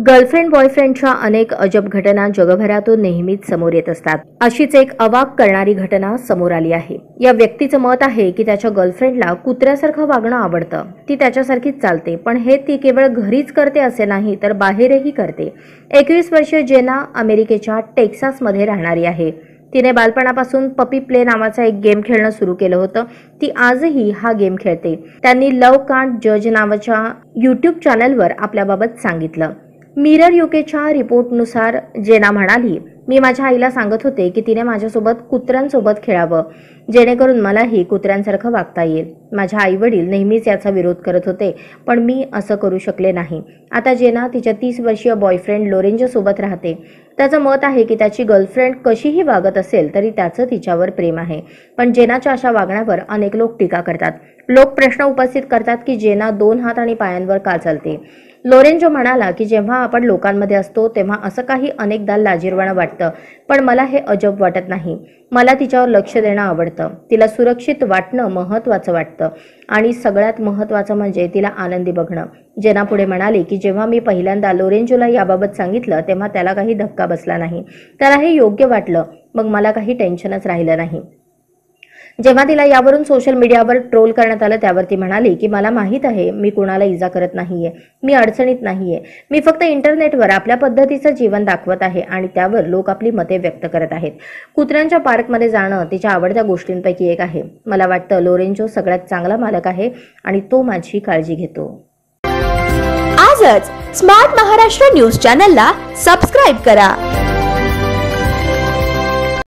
Girlfriend बॉयफ्रेंडच्या अनेक अजब घटना जगभरातून नेहमीच समोर येत असतात। अशीच एक अवाक करणारी घटना समोर आली आहे। या व्यक्तीचं मत आहे की त्याच्या गर्लफ्रेंडला कुत्र्यासारखं वागणं आवडतं। ती त्याच्यासारखीच चालते, पण हे ती केवळ घरीच करते असे नाही तर बाहेरही करते। 21 वर्षीय जेना अमेरिकेच्या टेक्सासमध्ये राहणारी आहे। तिने बालपणापासून पपी प्ले नावाचा एक गेम खेळणं सुरू केलं होतं। ती आजही हा गेम खेळते। त्यांनी लव कांट जज नावाच्या YouTube चॅनलवर आपल्याबाबत सांगितलं। मिरर यूकेच्या रिपोर्टनुसार जेना म्हणाली, मी माझ्या आईला सांगत होते की तिने माझ्यासोबत कुत्र्यांसोबत खेळावं जेणेकरून मलाही कुत्र्यांसारखं वागता येईल। माझ्या आईवडील नेहमीच याचा विरोध करत होते, पण मी असं करू शकले नाही। आता जेना तिच्या 30 वर्षीय बॉयफ्रेंड लोरेंजो सोबत राहते। त्याचं मत आहे की त्याची गर्लफ्रेंड कशीही वागत असेल तरी त्याचं तिच्यावर प्रेम आहे, पण जेनाच्या अशा वागण्यावर अनेक लोक टीका करतात। लोक प्रश्न उपस्थित करतात की जेना 2 हात आणि पायांवर का चालते। लोरेंजो म्हणाला की जेव्हा आपण लोकांमध्ये असतो तेव्हा असं काही अनेकदा लाजिरवाणं वाटतं, पण मला हे अजब वाटत नाही। मला तिच्यावर लक्ष देणं आवडतं, तिला सुरक्षित वाटणं महत्त्वाचं वाटतं आणि सगळ्यात महत्त्वाचं म्हणजे तिला आनंदी बघणं। जेना पुढे म्हणाले की जेव्हा मी पहिल्यांदा लोरेंजोला याबाबत सांगितलं तेव्हा त्याला काही धक्का बसला नाही। त्याला हे योग्य वाटलं, मग मला काही टेन्शनच राहिलं नाही। जेव्हा तिला यावरून सोशल मीडियावर ट्रोल करण्यात आलं त्यावर ती म्हणाली की मला माहित आहे मी कुणाला इजा करत नाहीये, मी अडचणीत नाहीये, मी फक्त इंटरनेटवर आपल्या पद्धतीचं जीवन दाखवत आहे आणि त्यावर लोक आपली मते व्यक्त करत आहेत। कुत्र्यांच्या पार्कमध्ये जाणं तिच्या आवडत्या गोष्टींपैकी एक आहे। मला वाटतं लोरेंजो सगळ्यात चांगला मालक आहे आणि तो माझी काळजी घेतो। आजच स्मार्ट महाराष्ट्र न्यूज चॅनलला सबस्क्राइब करा।